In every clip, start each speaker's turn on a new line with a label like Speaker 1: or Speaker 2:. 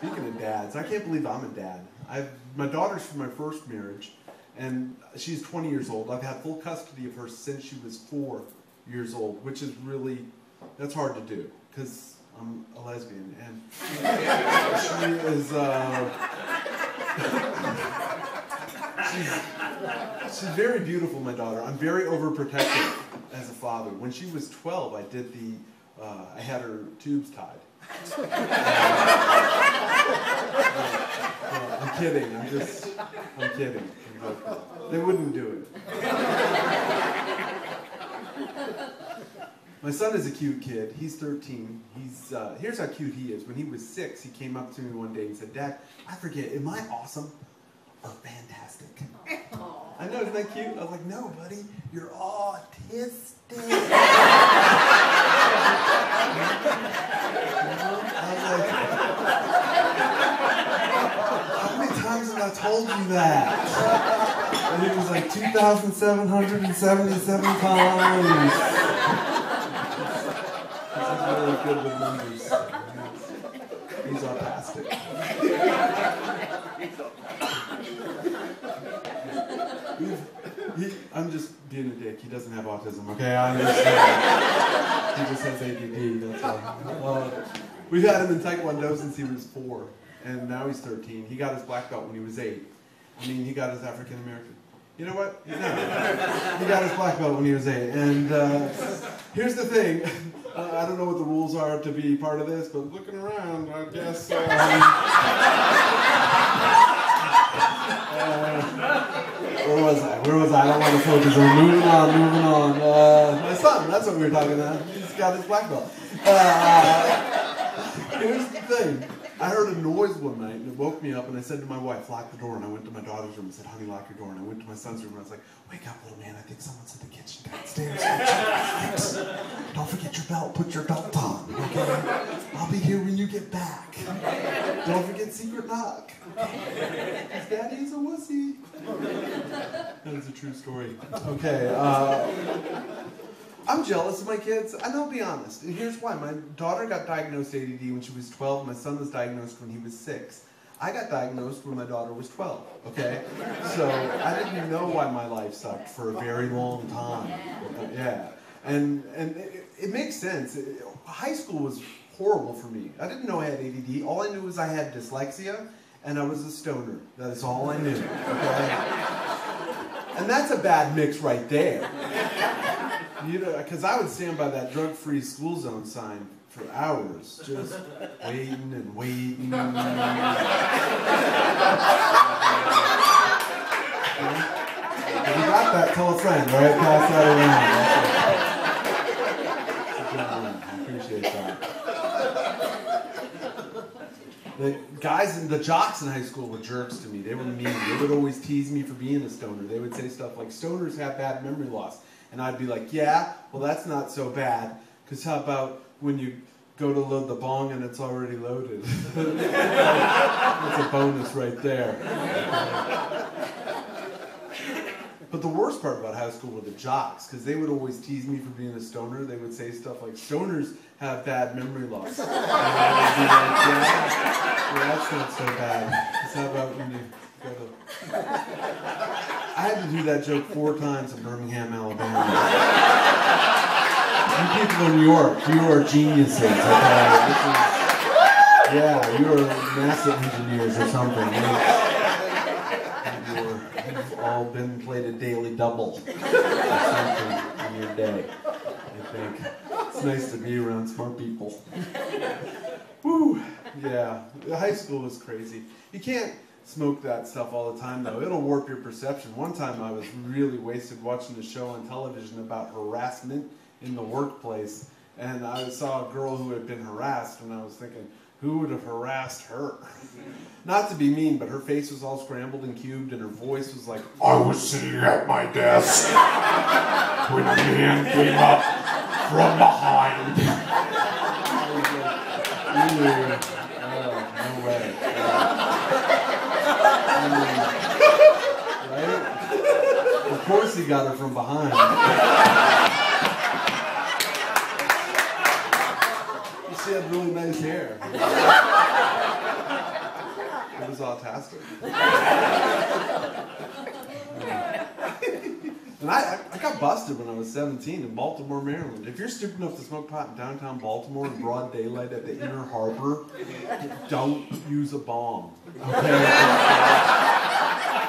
Speaker 1: Speaking of dads, I can't believe I'm a dad. My daughter's from my first marriage, and she's 20 years old. I've had full custody of her since she was 4 years old, which is really, that's hard to do, because I'm a lesbian, and she is, she's very beautiful, my daughter. I'm very overprotective as a father. When she was 12, I had her tubes tied. I'm kidding. I'm kidding. They wouldn't do it. My son is a cute kid. He's 13. Here's how cute he is. When he was 6, he came up to me one day and said, "Dad, I forget, am I awesome or fantastic?" I know, isn't that cute? I was like, "No, buddy, you're autistic." I was like, how many times have I told you that? And it was like 2,777 times. This is really good with numbers. He's autistic. I'm just being a dick. He doesn't have autism, okay? I understand. He just has ADD, that's all. We've had him in Taekwondo since he was 4, and now he's 13. He got his black belt when he was 8. I mean, he got his African American. You know what? No. He got his black belt when he was 8. And here's the thing. I don't know what the rules are to be part of this, but looking around, I guess... Where was I? I don't want to focus. We're moving on. My son, that's what we were talking about. He's got his black belt. Here's the thing. I heard a noise one night, and it woke me up, and I said to my wife, "Lock the door." And I went to my daughter's room and said, "Honey, lock your door." And I went to my son's room, and I was like, "Wake up, little man. I think someone's in the kitchen downstairs. Don't forget your belt. Put your belt on, okay? I'll be here when you get back. Don't forget secret knock. His daddy's a wussy." That is a true story. Okay, I'm jealous of my kids, and I'll be honest. And here's why. My daughter got diagnosed ADD when she was 12. My son was diagnosed when he was 6. I got diagnosed when my daughter was 12, okay? So I didn't know why my life sucked for a very long time. Yeah, and it makes sense. High school was horrible for me. I didn't know I had ADD. All I knew was I had dyslexia, and I was a stoner. That is all I knew, okay? And that's a bad mix right there. You know, because I would stand by that drug-free school zone sign for hours, just waiting and waiting. If you got that, tell a friend, all right? Pass that around. I appreciate that. The guys and the jocks in high school were jerks to me. They were mean. They would always tease me for being a stoner. They would say stuff like, "Stoners have bad memory loss." And I'd be like, "Yeah, well, that's not so bad. Because how about when you go to load the bong and it's already loaded?" That's a bonus right there. But the worst part about high school were the jocks, because they would always tease me for being a stoner. They would say stuff like, "Stoners have bad memory loss." And I would be like, yeah, that's not so bad. Because how about when you go to... I had to do that joke 4 times in Birmingham, Alabama. You people in New York, you are geniuses, okay? Yeah, you are NASA engineers or something. You've all been played a daily double or something in your day, I think. It's nice to be around smart people. Woo! Yeah, high school was crazy. You can't smoke that stuff all the time, though. It'll warp your perception. One time I was really wasted watching a show on television about harassment in the workplace, and I saw a girl who had been harassed, and I was thinking, who would have harassed her? Not to be mean, but her face was all scrambled and cubed, and her voice was like, "I was sitting at my desk when a man came up from behind." I was like, "Ew, oh, no way." Right? Of course he got her from behind. She had really nice hair. autastic. And I got busted when I was 17 in Baltimore, Maryland. If you're stupid enough to smoke pot in downtown Baltimore in broad daylight at the Inner Harbor, don't use a bomb. Okay?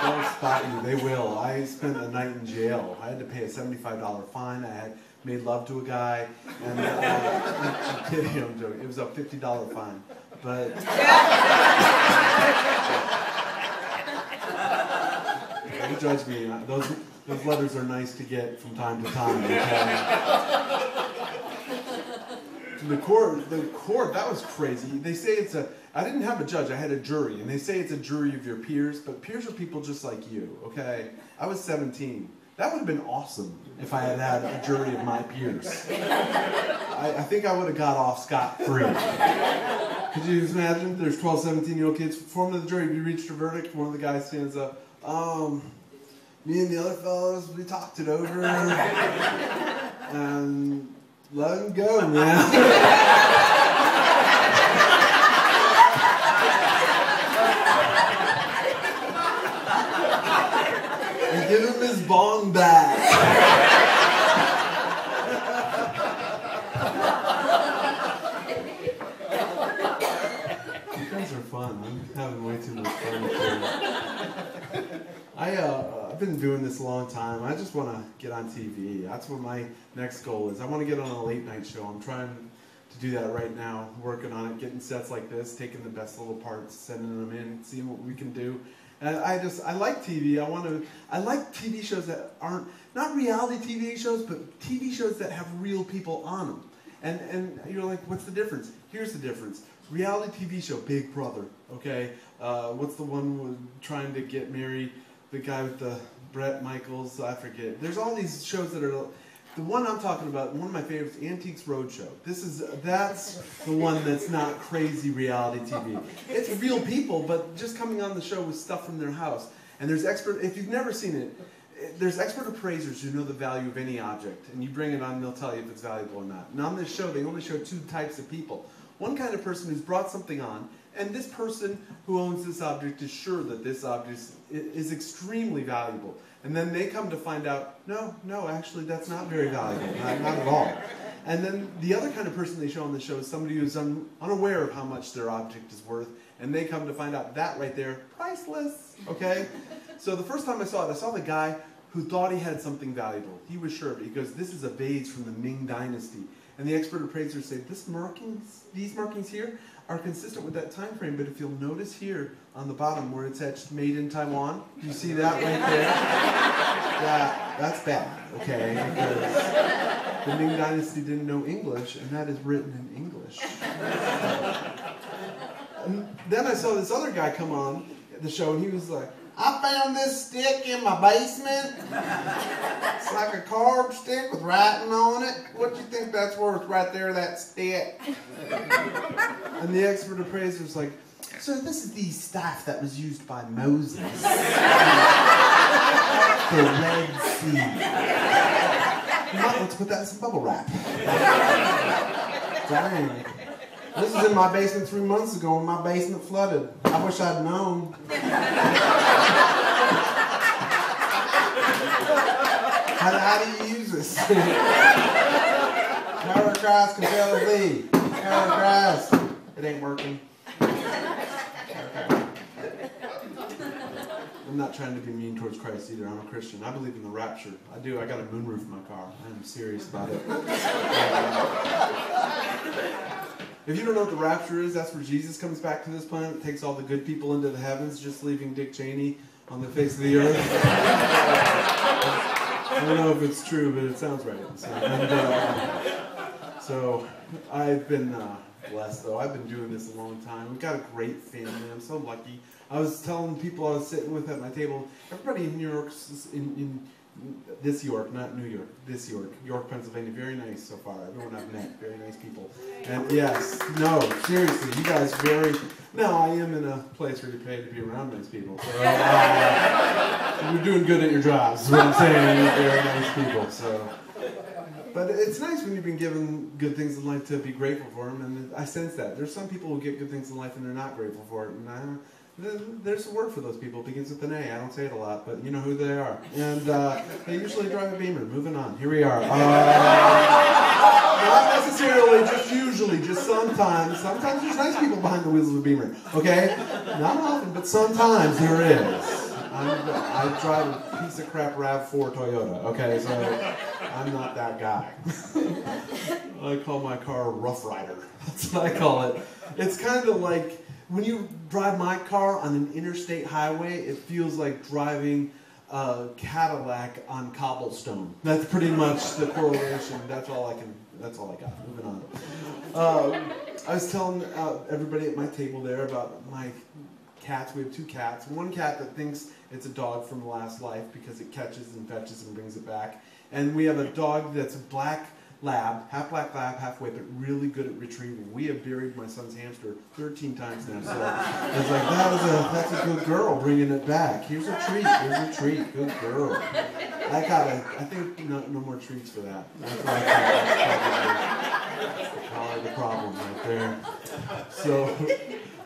Speaker 1: They'll spot you. They will. I spent a night in jail. I had to pay a $75 fine. I had made love to a guy, and I'm kidding, I'm joking. It was a $50 fine, but don't judge me. Those letters are nice to get from time to time. Okay? The court, that was crazy. They say it's I didn't have a judge, I had a jury, and they say it's a jury of your peers, but peers are people just like you, okay? I was 17. That would have been awesome if I had had a jury of my peers. I think I would have got off scot-free. Could you imagine? There's 12, 17-year-old kids formed the jury. We reached a verdict. One of the guys stands up. Me and the other fellows, we talked it over. And let him go, man. Give him his bong back. You guys are fun. I'm having way too much fun with you. I've been doing this a long time. I just want to get on TV. That's what my next goal is. I want to get on a late night show. I'm trying to do that right now, working on it, getting sets like this, taking the best little parts, sending them in, seeing what we can do. And I like TV. I like TV shows that aren't, not reality TV shows, but TV shows that have real people on them. And you're like, what's the difference? Here's the difference. Reality TV show, Big Brother, okay? What's the one with trying to get married? The guy with the Brett Michaels, I forget. There's all these shows that are, the one I'm talking about, one of my favorites, Antiques Roadshow. That's the one that's not crazy reality TV. It's real people, but just coming on the show with stuff from their house. And there's if you've never seen it, there's expert appraisers who know the value of any object. And you bring it on, they'll tell you if it's valuable or not. And on this show, they only show two types of people. One kind of person who's brought something on, and this person who owns this object is sure that this object is extremely valuable. And then they come to find out, no, actually that's not very valuable, not at all. And then the other kind of person they show on the show is somebody who's unaware of how much their object is worth, and they come to find out that right there, priceless, okay? So the first time I saw it, I saw the guy who thought he had something valuable. He was sure of it. He goes, this is a vase from the Ming Dynasty. And the expert appraisers say, these markings here are consistent with that time frame, but if you'll notice here on the bottom where it's etched made in Taiwan, you see that right there? That's bad, okay? Because the Ming Dynasty didn't know English, and that is written in English. And then I saw this other guy come on the show, and he was like, I found this stick in my basement. It's like a carved stick with writing on it. What do you think that's worth right there, that stick? And the expert appraiser's like, so this is the staff that was used by Moses for Red Sea. You might want to put that in some bubble wrap. Dang. This was in my basement 3 months ago when my basement flooded. I wish I'd known. How do you use this? Power of Christ compels thee. Power of Christ. It ain't working. I'm not trying to be mean towards Christ either. I'm a Christian. I believe in the rapture. I do. I got a moonroof in my car. I'm serious about it. If you don't know what the rapture is, that's where Jesus comes back to this planet, takes all the good people into the heavens, just leaving Dick Cheney on the face of the earth. I don't know if it's true, but it sounds right. So I've been blessed, though. I've been doing this a long time. We've got a great family. I'm so lucky. I was telling people I was sitting with at my table, everybody in New York, in this York, not New York, this York, Pennsylvania, very nice so far. Everyone I've met, very nice people. And yes, no, seriously, you guys no, I am in a place where you're paid to be around nice people. So, you're doing good at your jobs, is what I'm saying. You're very nice people, so. But it's nice when you've been given good things in life to be grateful for them, and I sense that. There's some people who get good things in life and they're not grateful for it, and There's a word for those people. It begins with an A. I don't say it a lot, but you know who they are. And they usually drive a Beamer. Moving on. Here we are. Not necessarily, just usually, just sometimes. Sometimes there's nice people behind the wheels of a Beamer. Okay? Not often, but sometimes there is. I drive a piece of crap RAV4 Toyota. Okay, so I'm not that guy. I call my car a Rough Rider. That's what I call it. It's kind of like when you drive my car on an interstate highway, it feels like driving a Cadillac on cobblestone. That's pretty much the correlation. That's all I got. Moving on. I was telling everybody at my table there about my cats. We have 2 cats. One cat that thinks it's a dog from the last life because it catches and fetches and brings it back. And we have a dog that's a black lab, half black lab, half white, but really good at retrieving. We have buried my son's hamster 13 times now, so it's like, that's a good girl bringing it back. Here's a treat, good girl. I think no more treats for that. That's what I think. That's probably the problem right there. So,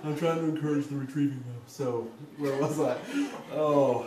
Speaker 1: I'm trying to encourage the retrieving though. So, where was I? Oh,